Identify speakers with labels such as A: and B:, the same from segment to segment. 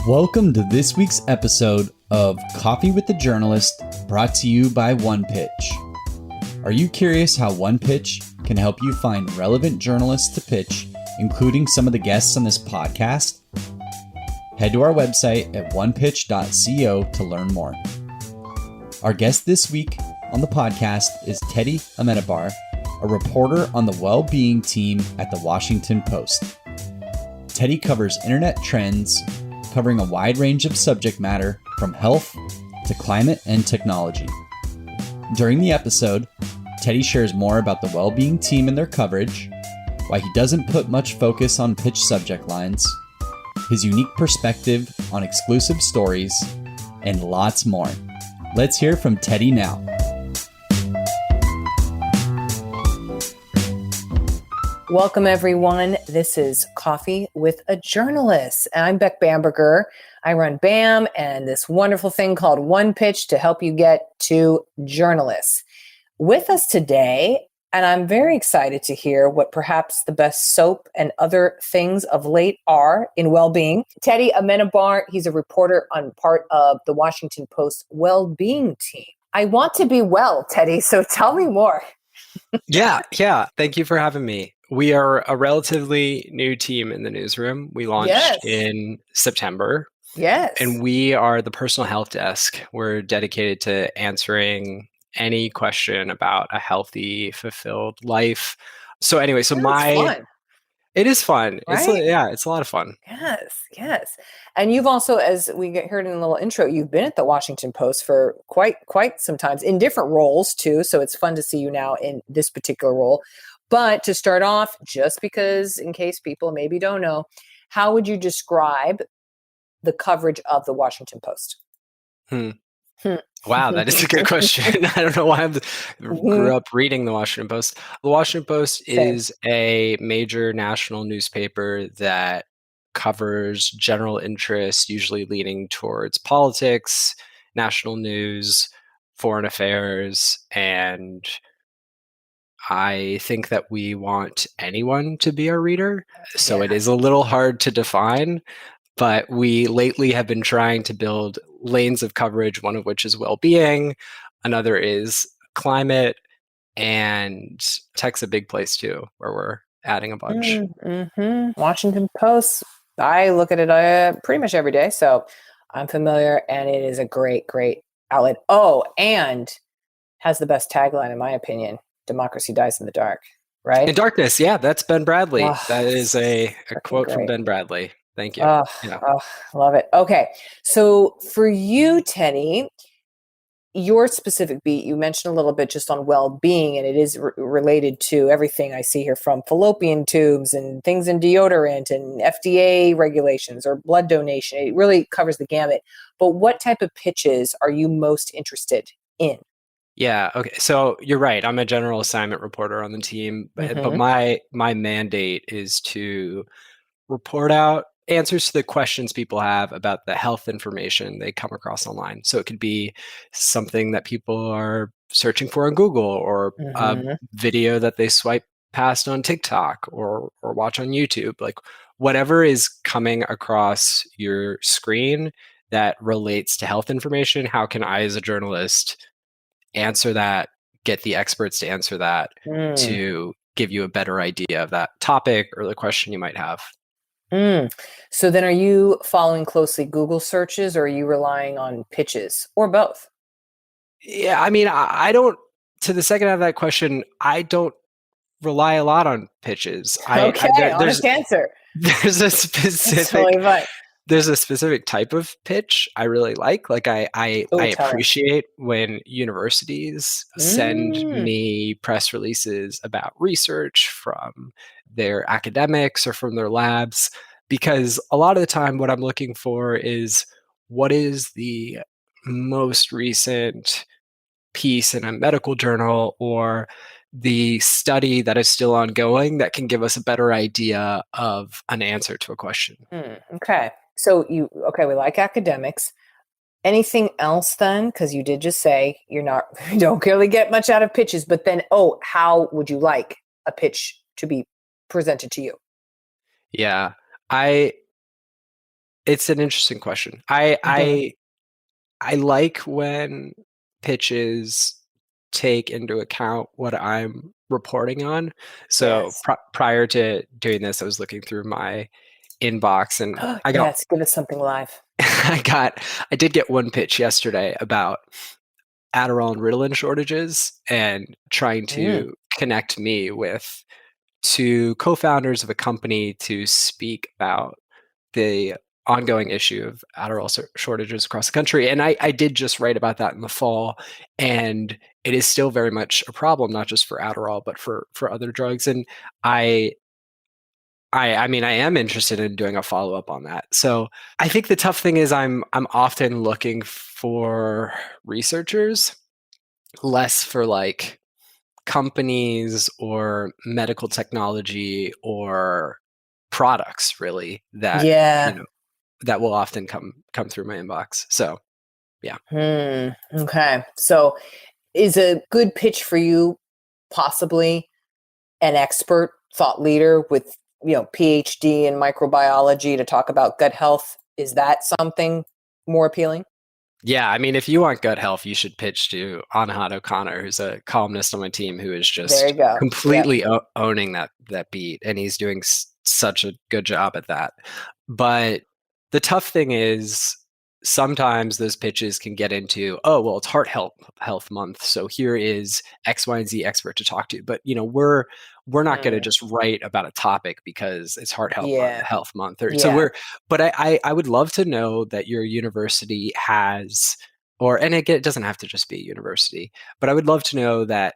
A: Welcome to this week's episode of Coffee with the Journalist, brought to you by OnePitch. Are you curious how OnePitch can help you find relevant journalists to pitch, including some of the guests on this podcast? Head to our website at onepitch.co to learn more. Our guest this week on the podcast is Teddy Amenabar, a reporter on the Well+Being team at the Washington Post. Teddy covers internet trends, covering a wide range of subject matter from health to climate and technology. During the episode, Teddy shares more about the Well+Being team and their coverage, why he doesn't put much focus on pitch subject lines, his unique perspective on exclusive stories, and lots more. Let's hear from Teddy now.
B: Welcome, everyone. This is Coffee with a Journalist. I'm Beck Bamberger. I run BAM and this wonderful thing called OnePitch to help you get to journalists. With us today, and I'm very excited to hear what perhaps the best soap and other things of late are in well-being. Teddy Amenabar, he's a reporter on part of the Washington Post well-being team. I want to be well, Teddy, so tell me more.
C: Yeah. Thank you for having me. We are a relatively new team in the newsroom. We launched in September.
B: Yes.
C: And we are the personal health desk. We're dedicated to answering any question about a healthy, fulfilled life. So anyway,
B: It's fun,
C: it is fun.
B: right?
C: It's a lot of fun.
B: Yes. And you've also, as we heard in a little intro, you've been at the Washington Post for quite some times in different roles too. So it's fun to see you now in this particular role. But to start off, just because in case people maybe don't know, how would you describe the coverage of the Washington Post?
C: Wow, that is a good question. I don't know why I grew up reading the Washington Post. The Washington Post is a major national newspaper that covers general interest, usually leaning towards politics, national news, foreign affairs, and I think that we want anyone to be our reader. So it is a little hard to define, but we lately have been trying to build lanes of coverage, one of which is well-being, another is climate, and tech's a big place too, where we're adding a bunch.
B: Washington Post, I look at it pretty much every day, so I'm familiar, and it is a great outlet. Oh, and has the best tagline, in my opinion. Democracy dies in the dark, right?
C: In darkness, yeah, that's Ben Bradley.
B: Oh,
C: that is a quote
B: great
C: from Ben Bradley. Thank you.
B: Love it. Okay, so for you, Teddy, your specific beat, you mentioned a little bit just on well-being, and it is related to everything I see here from fallopian tubes and things in deodorant and FDA regulations or blood donation. It really covers the gamut. But what type of pitches are you most interested in?
C: Yeah. Okay. So you're right. I'm a general assignment reporter on the team, but my mandate is to report out answers to the questions people have about the health information they come across online. So it could be something that people are searching for on Google, or a video that they swipe past on TikTok or watch on YouTube. Like whatever is coming across your screen that relates to health information, how can I as a journalist answer that, get the experts to answer that to give you a better idea of that topic or the question you might have.
B: So then are you following closely Google searches, or are you relying on pitches, or both?
C: Yeah, I mean, I don't, to the second half of that question, I don't rely a lot on pitches.
B: Honest answer.
C: There's a specific type of pitch I really like. Like I appreciate when universities send me press releases about research from their academics or from their labs, because a lot of the time what I'm looking for is what is the most recent piece in a medical journal or the study that is still ongoing that can give us a better idea of an answer to a question.
B: Okay. So we like academics. Anything else then? Because you did just say you don't really get much out of pitches, but then, how would you like a pitch to be presented to you?
C: Yeah, I It's an interesting question. I like when pitches take into account what I'm reporting on. So
B: Yes.
C: prior to doing this, I was looking through my inbox, and I got
B: Yes, give us something live.
C: I did get one pitch yesterday about Adderall and Ritalin shortages and trying
B: Mm.
C: to connect me with two co-founders of a company to speak about the ongoing issue of Adderall shortages across the country. And I did just write about that in the fall, and it is still very much a problem, not just for Adderall, but for other drugs. And I I mean, I am interested in doing a follow-up on that. So I think the tough thing is I'm often looking for researchers, less for like companies or medical technology or products really that,
B: Yeah.
C: that will often come through my inbox. So yeah.
B: Okay. So is a good pitch for you possibly an expert thought leader with, PhD in microbiology to talk about gut health? Is that something more appealing?
C: Yeah, I mean, if you want gut health, you should pitch to Anahad O'Connor, who's a columnist on my team who is
B: There you
C: just
B: go. Yep.
C: completely owning that beat, and he's doing such a good job at that. But the tough thing is sometimes those pitches can get into, oh, well, it's heart health month, so here is X, Y, and Z expert to talk to. But we're not going to
B: Mm,
C: just write about a topic because it's
B: yeah.
C: health month, or so
B: Yeah.
C: but I would love to know that your university has, and again, it doesn't have to just be a university, but I would love to know that,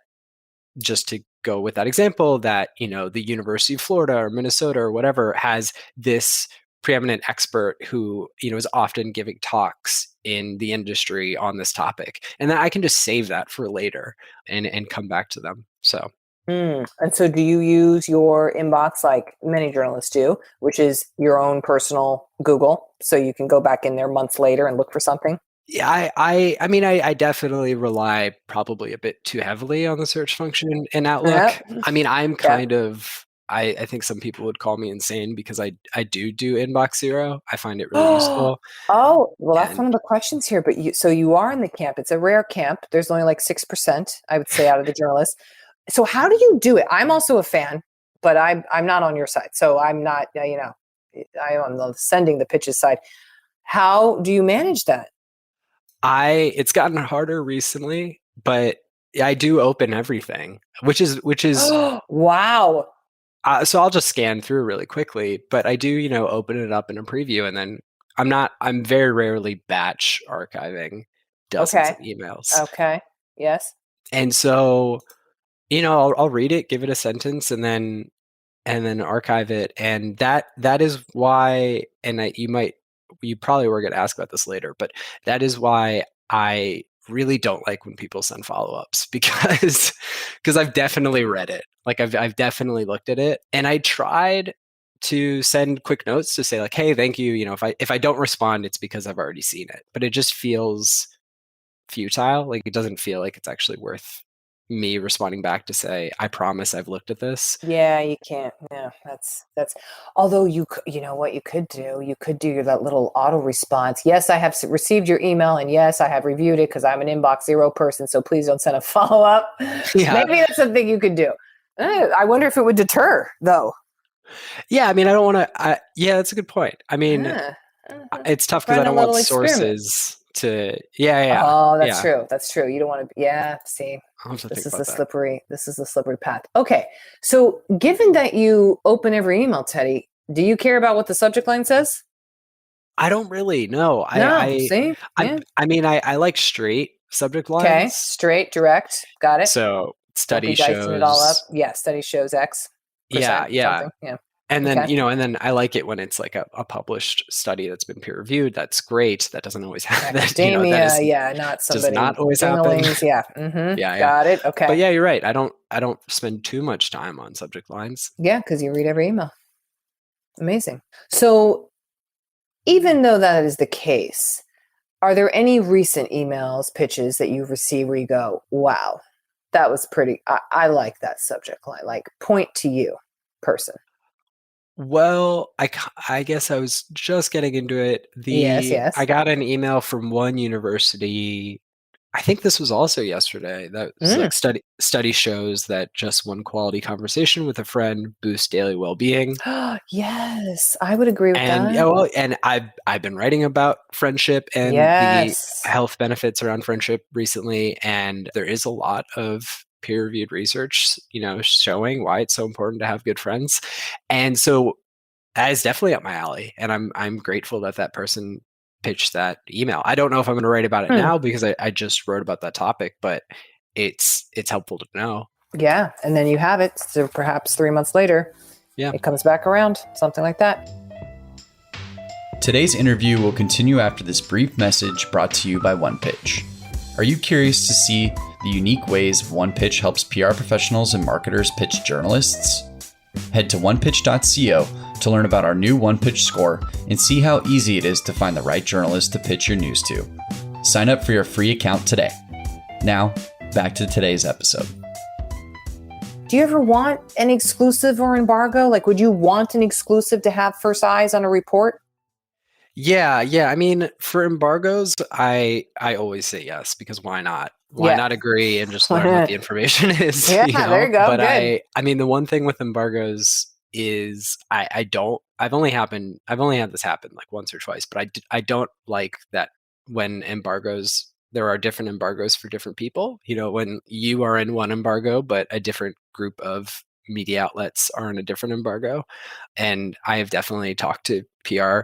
C: just to go with that example, that, the University of Florida or Minnesota or whatever has this preeminent expert who, is often giving talks in the industry on this topic. And that I can just save that for later and come back to them. So
B: And so do you use your inbox like many journalists do, which is your own personal Google, so you can go back in there months later and look for something?
C: yeah, I mean, I definitely rely probably a bit too heavily on the search function in Outlook.
B: Yep.
C: I mean, I'm
B: Yep.
C: kind of, I think some people would call me insane because I do inbox zero. I find it really useful.
B: Oh, well, that's
C: And
B: one of the questions here. But you are in the camp. It's a rare camp. There's only like 6%, I would say, out of the journalists. So how do you do it? I'm also a fan, but I'm not on your side. So I'm not, I'm on the sending the pitches side. How do you manage that?
C: it's gotten harder recently, but I do open everything, which is
B: Wow.
C: so I'll just scan through really quickly, but I do, open it up in a preview, and then I'm very rarely batch archiving dozens
B: Okay.
C: of emails.
B: Okay. Yes.
C: And so, I'll read it, give it a sentence, and then archive it. And that is why, and you probably were going to ask about this later, but that is why I really don't like when people send follow-ups because I've definitely read it. Like I've definitely looked at it, and I tried to send quick notes to say like, hey, thank you. If I don't respond, it's because I've already seen it. But it just feels futile. Like it doesn't feel like it's actually worth me responding back to say, I promise I've looked at this.
B: Yeah, you can't. Yeah, that's. Although you know what you could do? You could do that little auto response. Yes, I have received your email, and yes, I have reviewed it because I'm an inbox zero person. So please don't send a follow up.
C: Yeah.
B: Maybe that's something you could do. I wonder if it would deter, though.
C: Yeah, I mean, I don't want to. Yeah, that's a good point. I mean, it's tough because I
B: Run a
C: don't want
B: little experiment.
C: sources to. Yeah,
B: Oh, that's
C: yeah.
B: true. That's true. You don't want to. Yeah. See,
C: I'll have to
B: this
C: think
B: is the
C: about that.
B: slippery. This is the slippery path. Okay. So, given that you open every email, Teddy, do you care about what the subject line says?
C: I don't really know.
B: No. See. Yeah.
C: I mean, I like straight subject
B: Okay.
C: lines.
B: Straight, direct. Got it.
C: So
B: Don't be
C: study
B: dicing it all up.
C: shows.
B: Yeah. Study shows X
C: Yeah,
B: percent
C: yeah.
B: something. Yeah.
C: And then,
B: Okay.
C: I like it when it's like a published study that's been peer reviewed. That's great. That doesn't always happen. That
B: Academia.
C: is
B: Yeah. Not
C: does
B: somebody
C: not always happen.
B: dinglings. Yeah. Mm-hmm.
C: Yeah, yeah.
B: Got it.
C: But
B: Okay.
C: yeah, you're right. I don't spend too much time on subject lines.
B: Yeah. Because you read every email. Amazing. So, even though that is the case, are there any recent emails, pitches that you've received where you go, wow, that was pretty, I like that subject line, like point to you, person?
C: Well, I guess I was just getting into it.
B: Yes,
C: I
B: yes.
C: got an email from one university. I think this was also yesterday. That was
B: Mm.
C: like study shows that just one quality conversation with a friend boosts daily well-being.
B: Yes, I would agree with
C: And
B: that.
C: yeah, well, and I've been writing about friendship and the
B: Yes.
C: health benefits around friendship recently, and there is a lot of peer-reviewed research, showing why it's so important to have good friends. And so that is definitely up my alley, and I'm grateful that that person pitched that email. I don't know if I'm going to write about it
B: Hmm.
C: now because I just wrote about that topic, but it's helpful to know.
B: Yeah, and then you have it. So perhaps 3 months later,
C: Yeah.
B: it comes back around, something like that.
A: Today's interview will continue after this brief message brought to you by OnePitch. Are you curious to see the unique ways OnePitch helps PR professionals and marketers pitch journalists? Head to onepitch.co to learn about our new OnePitch score and see how easy it is to find the right journalist to pitch your news to. Sign up for your free account today. Now, back to today's episode.
B: Do you ever want an exclusive or embargo? Like, would you want an exclusive to have first eyes on a report?
C: Yeah. I mean, for embargoes, I always say yes, because why not? Why
B: Yeah.
C: not agree and just learn what the information is?
B: Yeah, there you go.
C: But
B: Good.
C: I mean, the one thing with embargoes is I've only had this happen like once or twice, but I don't like that when embargoes, there are different embargoes for different people. When you are in one embargo, but a different group of media outlets are in a different embargo. And I have definitely talked to PR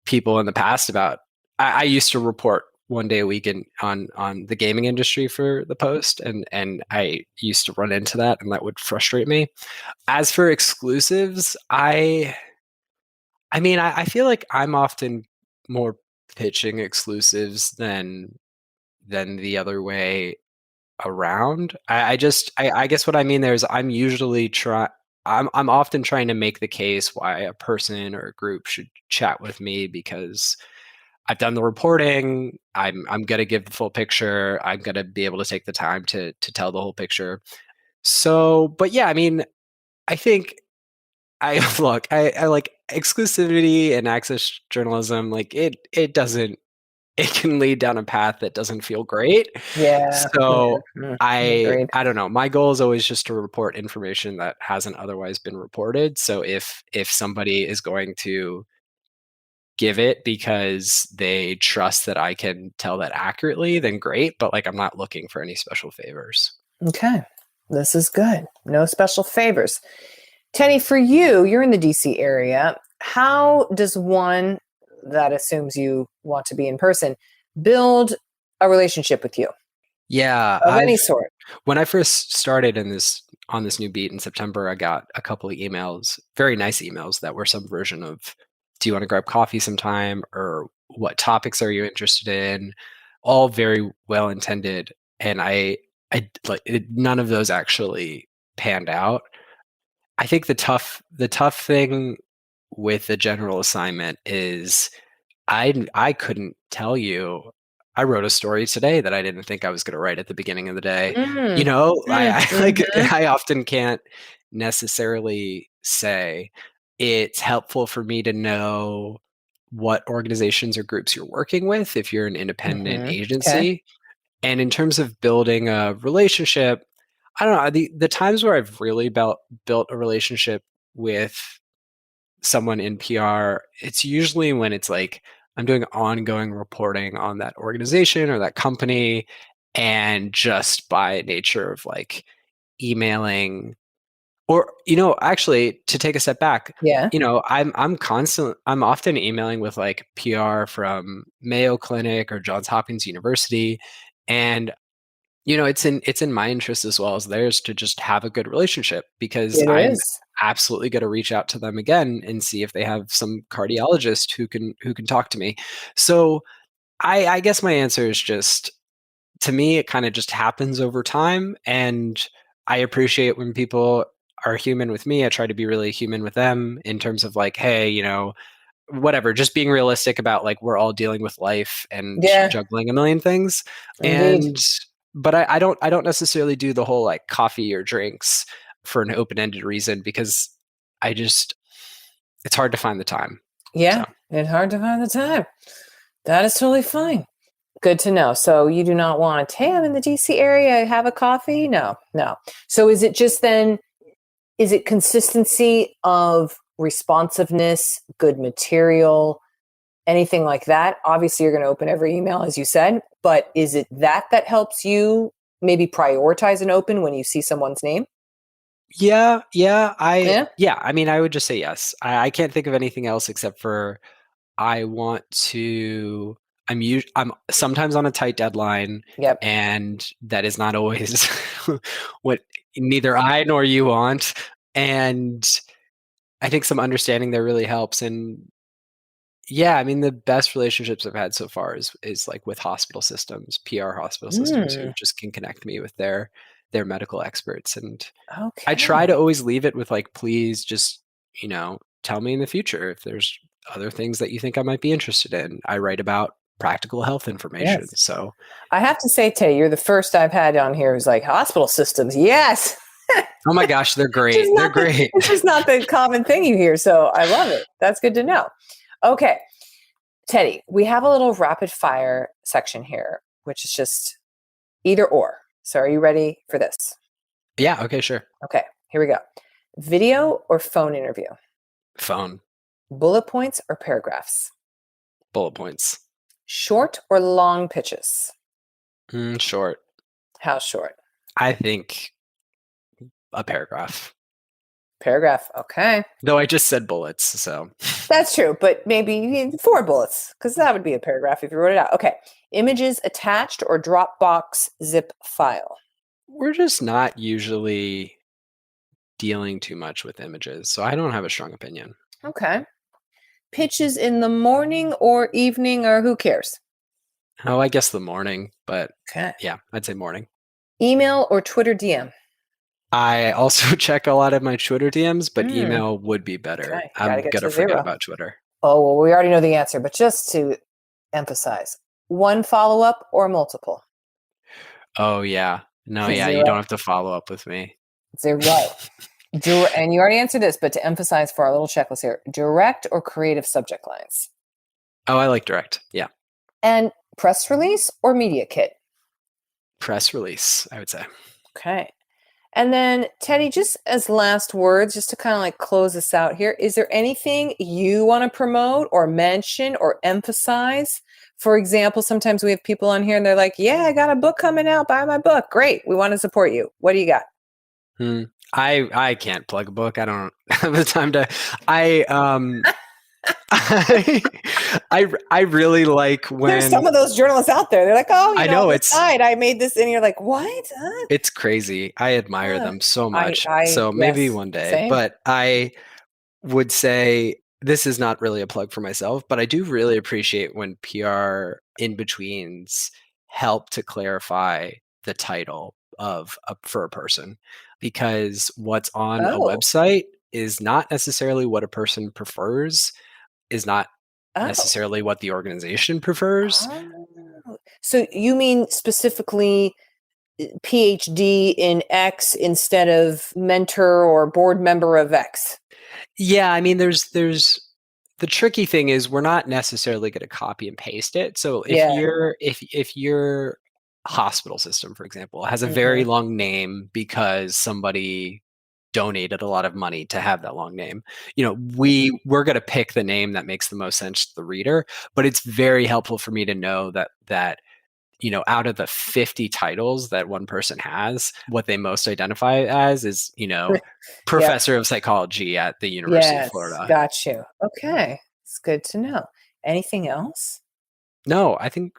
C: people in the past about, I used to report 1 day a week on the gaming industry for the Post, and I used to run into that, and that would frustrate me. As for exclusives, I mean, I feel like I'm often more pitching exclusives than the other way around. I guess what I mean there is I'm often trying to make the case why a person or a group should chat with me, because I've done the reporting. I'm gonna give the full picture. I'm gonna be able to take the time to tell the whole picture. So, but yeah, I mean, I think I look, I like exclusivity and access journalism. Like it doesn't. It can lead down a path that doesn't feel great.
B: Yeah.
C: So
B: Agreed.
C: I don't know. My goal is always just to report information that hasn't otherwise been reported. So if somebody is going to give it because they trust that I can tell that accurately, then great. But like, I'm not looking for any special favors.
B: Okay. This is good. No special favors. Teddy, for you, you're in the DC area. How does one that assumes you want to be in person build a relationship with you
C: Yeah,
B: of any sort?
C: when I first started on this new beat in September, I got a couple of emails, very nice emails that were some version of, "Do you want to grab coffee sometime?" or "What topics are you interested in?" All very well intended, and none of those actually panned out. I think the tough thing with the general assignment is I couldn't tell you. I wrote a story today that I didn't think I was going to write at the beginning of the day.
B: Mm,
C: I like
B: mhm.
C: I often can't necessarily say. It's helpful for me to know what organizations or groups you're working with if you're an independent
B: Okay.
C: agency. And in terms of building a relationship, I don't know, the times where I've really built a relationship with someone in PR, it's usually when it's like I'm doing ongoing reporting on that organization or that company, and just by nature of like emailing, or actually, to take a step back,
B: Yeah.
C: I'm often emailing with like PR from Mayo Clinic or Johns Hopkins University, and it's in my interest as well as theirs to just have a good relationship, because
B: It
C: I'm
B: is.
C: absolutely going to reach out to them again and see if they have some cardiologist who can talk to me. So I guess my answer is just, to me, it kind of just happens over time, and I appreciate when people are human with me. I try to be really human with them in terms of like, hey, whatever, just being realistic about like we're all dealing with life and
B: Yeah,
C: juggling a million things.
B: indeed.
C: And but I don't necessarily do the whole like coffee or drinks for an open-ended reason, because I just it's hard to find the time.
B: Yeah, it's hard to find the time. That is totally fine. Good to know. So you do not want to, hey, I'm in the DC area, have a coffee? No. So is it just then, is it consistency of responsiveness, good material, anything like that? Obviously, you're going to open every email, as you said, but is it that helps you maybe prioritize an open when you see someone's name?
C: Yeah. I mean, I would just say yes. I can't think of anything else except for I'm sometimes on a tight deadline.
B: Yep.
C: And that is not always what neither I nor you want. And I think some understanding there really helps. And yeah, I mean, the best relationships I've had so far is like with hospital systems, PR hospital systems who just can connect me with their medical experts. And I try to always leave it with like, please just, tell me in the future if there's other things that you think I might be interested in. I write about practical health information.
B: Yes.
C: So
B: I have to say, Teddy, you're the first I've had on here who's like, hospital systems. Yes.
C: Oh my gosh, they're great. They're great.
B: It's just not the common thing you hear. So I love it. That's good to know. Okay. Teddy, we have a little rapid fire section here, which is just either or. So are you ready for this?
C: Yeah. Okay, sure.
B: Okay, here we go. Video or phone interview?
C: Phone.
B: Bullet points or paragraphs?
C: Bullet points.
B: Short or long pitches?
C: Short.
B: How short?
C: I think a paragraph.
B: Paragraph, okay.
C: Though I just said bullets, so.
B: That's true, but maybe 4 bullets, because that would be a paragraph if you wrote it out. Okay, images attached or Dropbox zip file?
C: We're just not usually dealing too much with images, so I don't have a strong opinion.
B: Okay. Pitches in the morning or evening, or who cares?
C: Oh, I guess the morning, but
B: okay.
C: Yeah, I'd say morning.
B: Email or Twitter DM?
C: I also check a lot of my Twitter DMs, but email would be better.
B: Okay.
C: I'm going to forget about Twitter.
B: Oh, well, we already know the answer, but just to emphasize, 1 follow-up or multiple?
C: Oh, yeah. No, yeah,
B: 0.
C: You don't have to follow up with me.
B: 0. And you already answered this, but to emphasize for our little checklist here, direct or creative subject lines?
C: Oh, I like direct. Yeah.
B: And press release or media kit?
C: Press release, I would say.
B: Okay. And then, Teddy, just as last words, just to kind of like close this out here, is there anything you want to promote or mention or emphasize? For example, sometimes we have people on here and they're like, yeah, I got a book coming out. Buy my book. Great. We want to support you. What do you got?
C: I can't plug a book. I don't have the time to. I really like when
B: there's some of those journalists out there. They're like, oh,
C: I know it's
B: side, I made this, and you're like, what? Huh?
C: It's crazy. I admire them so much. So
B: yes,
C: maybe one day.
B: same.
C: But I would say this is not really a plug for myself, but I do really appreciate when PR in betweens help to clarify the title for a person, because what's on a website is not necessarily what a person prefers, is not necessarily what the organization prefers.
B: So you mean specifically PhD in X instead of mentor or board member of X?
C: Yeah, I mean, there's the tricky thing is we're not necessarily going to copy and paste it. So if your hospital system, for example, has a very long name because somebody donated a lot of money to have that long name, we're going to pick the name that makes the most sense to the reader. But it's very helpful for me to know that out of the 50 titles that one person has, what they most identify as is, professor of psychology at the University of Florida.
B: Got you. Okay. It's good to know. Anything else?
C: No, I think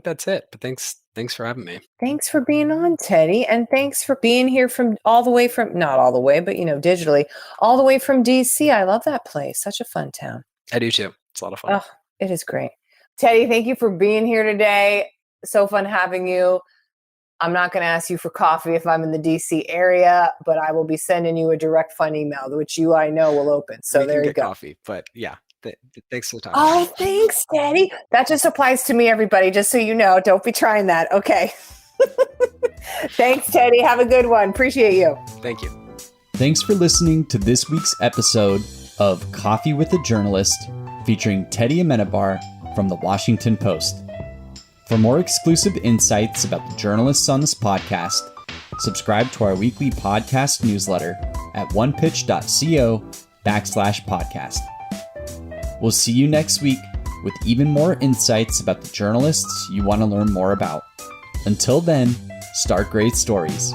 C: that's it. But thanks for having me.
B: Thanks for being on, Teddy. And thanks for being here not all the way, but digitally, all the way from DC. I love that place. Such a fun town.
C: I do too. It's a lot of fun.
B: Oh, it is great. Teddy, thank you for being here today. So fun having you. I'm not going to ask you for coffee if I'm in the DC area, but I will be sending you a direct fund email, which I know will open. So there you go.
C: Coffee, but yeah. Thanks for the time.
B: Oh, thanks, Teddy. That just applies to me, everybody, just so you know. Don't be trying that. Okay. Thanks, Teddy. Have a good one. Appreciate you.
C: Thank you.
A: Thanks for listening to this week's episode of Coffee with a Journalist featuring Teddy Amenabar from the Washington Post. For more exclusive insights about the journalists on this podcast, subscribe to our weekly podcast newsletter at onepitch.co/podcast. We'll see you next week with even more insights about the journalists you want to learn more about. Until then, start great stories.